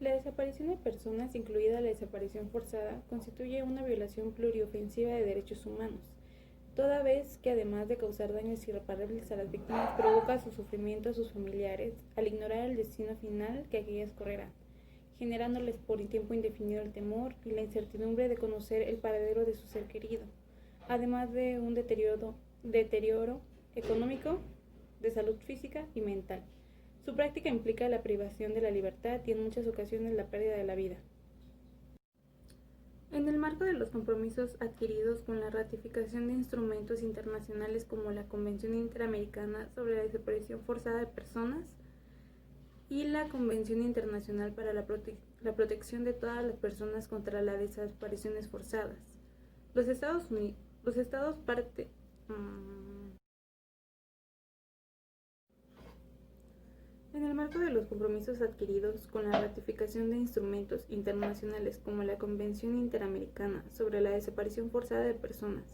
La desaparición de personas, incluida la desaparición forzada, constituye una violación pluriofensiva de derechos humanos, toda vez que además de causar daños irreparables a las víctimas, provoca su sufrimiento a sus familiares al ignorar el destino final que aquellas correrán, generándoles por tiempo indefinido el temor y la incertidumbre de conocer el paradero de su ser querido, además de un deterioro económico, de salud física y mental. Su práctica implica la privación de la libertad y en muchas ocasiones la pérdida de la vida. En el marco de los compromisos adquiridos con la ratificación de instrumentos internacionales como la Convención Interamericana sobre la Desaparición Forzada de Personas y la Convención Internacional para la Protección de todas las personas contra las desapariciones forzadas, los Estados parte En el marco de los compromisos adquiridos con la ratificación de instrumentos internacionales como la Convención Interamericana sobre la Desaparición Forzada de Personas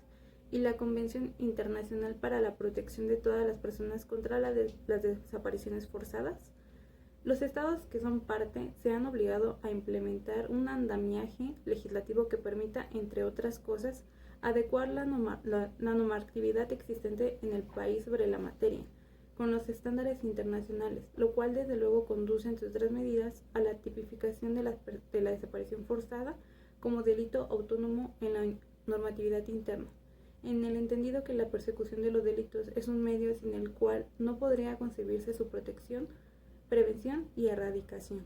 y la Convención Internacional para la Protección de todas las personas contra las desapariciones forzadas, los estados que son parte se han obligado a implementar un andamiaje legislativo que permita, entre otras cosas, adecuar la normatividad existente en el país sobre la materia con los estándares internacionales, lo cual desde luego conduce, entre otras medidas, a la tipificación de la desaparición forzada como delito autónomo en la normatividad interna, en el entendido que la persecución de los delitos es un medio sin el cual no podría concebirse su protección, prevención y erradicación.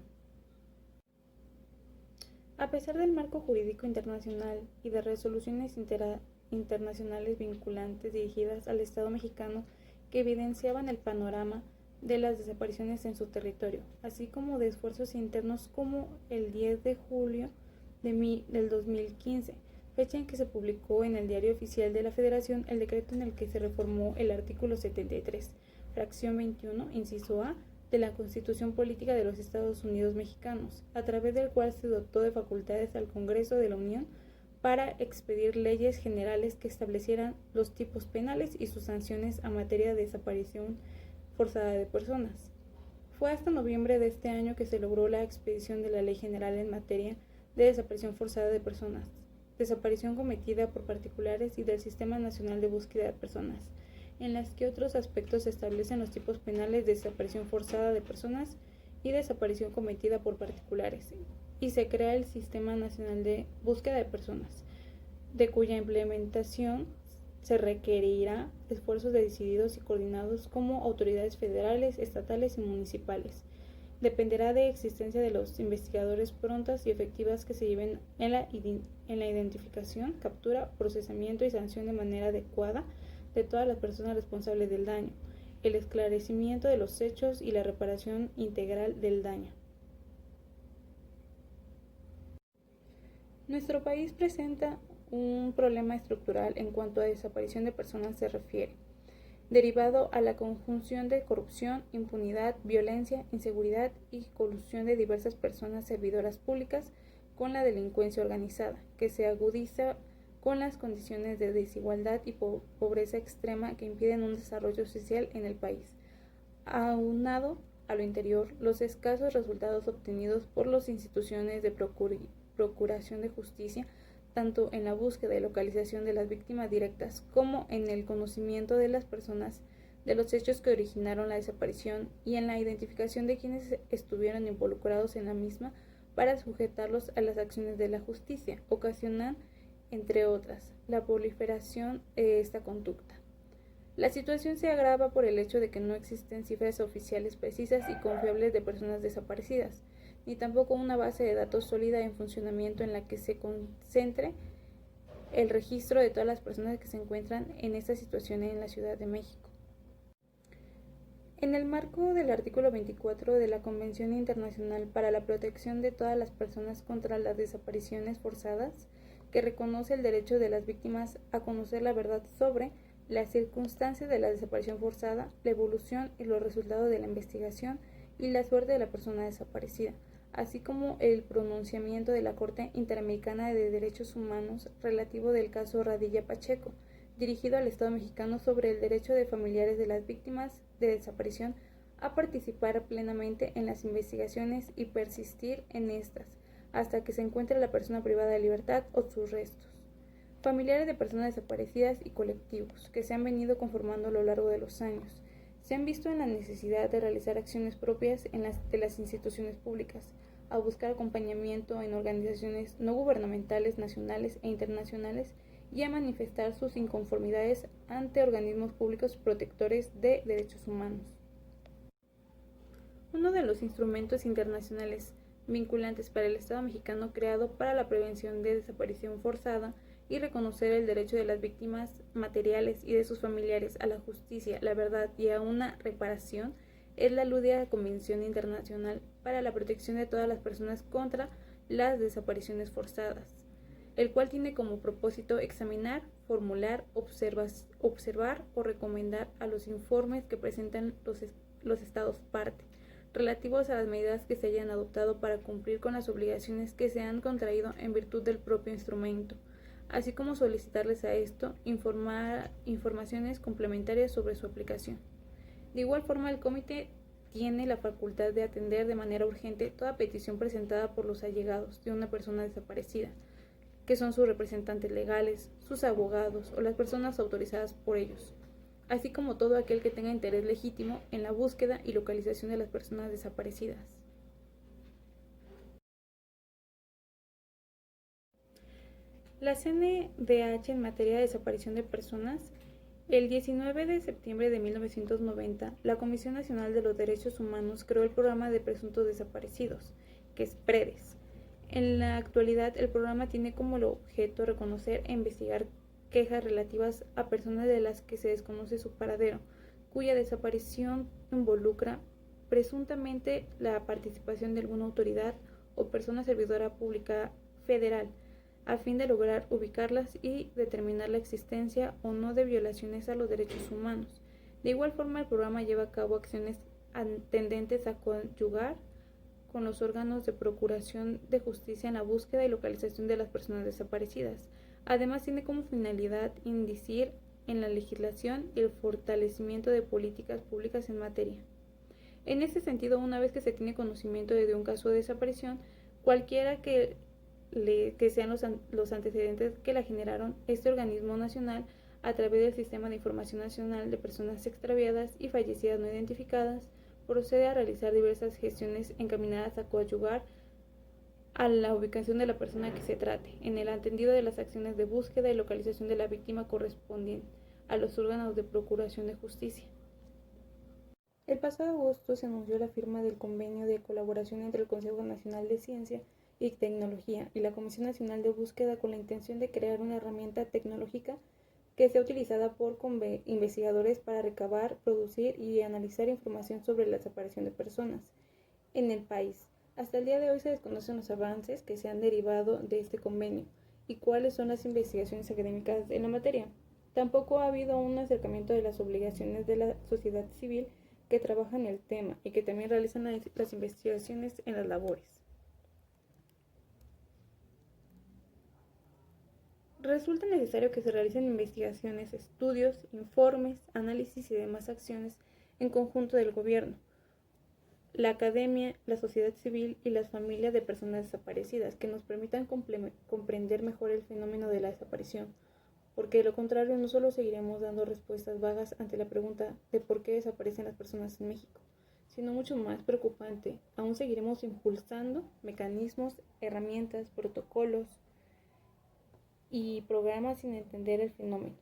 A pesar del marco jurídico internacional y de resoluciones internacionales vinculantes dirigidas al Estado mexicano que evidenciaban el panorama de las desapariciones en su territorio, así como de esfuerzos internos como el 10 de julio del 2015, fecha en que se publicó en el Diario Oficial de la Federación el decreto en el que se reformó el artículo 73, fracción 21, inciso A, de la Constitución Política de los Estados Unidos Mexicanos, a través del cual se dotó de facultades al Congreso de la Unión para expedir leyes generales que establecieran los tipos penales y sus sanciones a materia de desaparición forzada de personas. Fue hasta noviembre de este año que se logró la expedición de la Ley General en materia de desaparición forzada de personas, desaparición cometida por particulares y del Sistema Nacional de Búsqueda de Personas, en las que otros aspectos se establecen los tipos penales de desaparición forzada de personas y desaparición cometida por particulares, y se crea el Sistema Nacional de Búsqueda de Personas, de cuya implementación se requerirá esfuerzos decididos y coordinados como autoridades federales, estatales y municipales. Dependerá de existencia de los investigadores prontas y efectivas que se lleven en la identificación, captura, procesamiento y sanción de manera adecuada de todas las personas responsables del daño, el esclarecimiento de los hechos y la reparación integral del daño. Nuestro país presenta un problema estructural en cuanto a desaparición de personas se refiere, derivado a la conjunción de corrupción, impunidad, violencia, inseguridad y colusión de diversas personas servidoras públicas con la delincuencia organizada, que se agudiza con las condiciones de desigualdad y pobreza extrema que impiden un desarrollo social en el país. Aunado a lo anterior, los escasos resultados obtenidos por las instituciones de procuración de justicia, tanto en la búsqueda y localización de las víctimas directas como en el conocimiento de las personas de los hechos que originaron la desaparición y en la identificación de quienes estuvieron involucrados en la misma para sujetarlos a las acciones de la justicia, ocasionan, entre otras, la proliferación de esta conducta. La situación se agrava por el hecho de que no existen cifras oficiales precisas y confiables de personas desaparecidas, ni tampoco una base de datos sólida en funcionamiento en la que se concentre el registro de todas las personas que se encuentran en esta situación en la Ciudad de México. En el marco del artículo 24 de la Convención Internacional para la Protección de todas las personas contra las desapariciones forzadas, que reconoce el derecho de las víctimas a conocer la verdad sobre las circunstancias de la desaparición forzada, la evolución y los resultados de la investigación y la suerte de la persona desaparecida, así como el pronunciamiento de la Corte Interamericana de Derechos Humanos relativo del caso Radilla Pacheco, dirigido al Estado mexicano sobre el derecho de familiares de las víctimas de desaparición a participar plenamente en las investigaciones y persistir en estas hasta que se encuentre la persona privada de libertad o sus restos. Familiares de personas desaparecidas y colectivos que se han venido conformando a lo largo de los años se han visto en la necesidad de realizar acciones propias de las instituciones públicas, a buscar acompañamiento en organizaciones no gubernamentales nacionales e internacionales y a manifestar sus inconformidades ante organismos públicos protectores de derechos humanos. Uno de los instrumentos internacionales vinculantes para el Estado mexicano creado para la prevención de desaparición forzada y reconocer el derecho de las víctimas materiales y de sus familiares a la justicia, la verdad y a una reparación es la aludida Convención Internacional para la Protección de todas las personas contra las desapariciones forzadas, el cual tiene como propósito examinar, formular, observar o recomendar a los informes que presentan los estados parte, relativos a las medidas que se hayan adoptado para cumplir con las obligaciones que se han contraído en virtud del propio instrumento, así como solicitarles a esto informaciones complementarias sobre su aplicación. De igual forma, el comité tiene la facultad de atender de manera urgente toda petición presentada por los allegados de una persona desaparecida, que son sus representantes legales, sus abogados o las personas autorizadas por ellos, así como todo aquel que tenga interés legítimo en la búsqueda y localización de las personas desaparecidas. La CNDH en materia de desaparición de personas. El 19 de septiembre de 1990, la Comisión Nacional de los Derechos Humanos creó el Programa de Presuntos Desaparecidos, que es PREDES. En la actualidad, el programa tiene como objeto reconocer e investigar quejas relativas a personas de las que se desconoce su paradero, cuya desaparición involucra presuntamente la participación de alguna autoridad o persona servidora pública federal, a fin de lograr ubicarlas y determinar la existencia o no de violaciones a los derechos humanos. De igual forma, el programa lleva a cabo acciones tendentes a conyugar con los órganos de procuración de justicia en la búsqueda y localización de las personas desaparecidas. Además, tiene como finalidad incidir en la legislación y el fortalecimiento de políticas públicas en materia. En este sentido, una vez que se tiene conocimiento de un caso de desaparición, cualquiera que sean los antecedentes que la generaron, este organismo nacional, a través del Sistema de Información Nacional de Personas Extraviadas y Fallecidas No Identificadas, procede a realizar diversas gestiones encaminadas a coadyuvar a la ubicación de la persona que se trate, en el atendido de las acciones de búsqueda y localización de la víctima correspondiente a los órganos de procuración de justicia. El pasado agosto se anunció la firma del convenio de colaboración entre el Consejo Nacional de Ciencia y Tecnología y la Comisión Nacional de Búsqueda con la intención de crear una herramienta tecnológica que sea utilizada por investigadores para recabar, producir y analizar información sobre la desaparición de personas en el país. Hasta el día de hoy se desconocen los avances que se han derivado de este convenio y cuáles son las investigaciones académicas en la materia. Tampoco ha habido un acercamiento de las obligaciones de la sociedad civil que trabaja en el tema y que también realizan las investigaciones en las labores. Resulta necesario que se realicen investigaciones, estudios, informes, análisis y demás acciones en conjunto del gobierno, la academia, la sociedad civil y las familias de personas desaparecidas que nos permitan comprender mejor el fenómeno de la desaparición, porque de lo contrario no solo seguiremos dando respuestas vagas ante la pregunta de por qué desaparecen las personas en México, sino mucho más preocupante, aún seguiremos impulsando mecanismos, herramientas, protocolos y programas sin entender el fenómeno.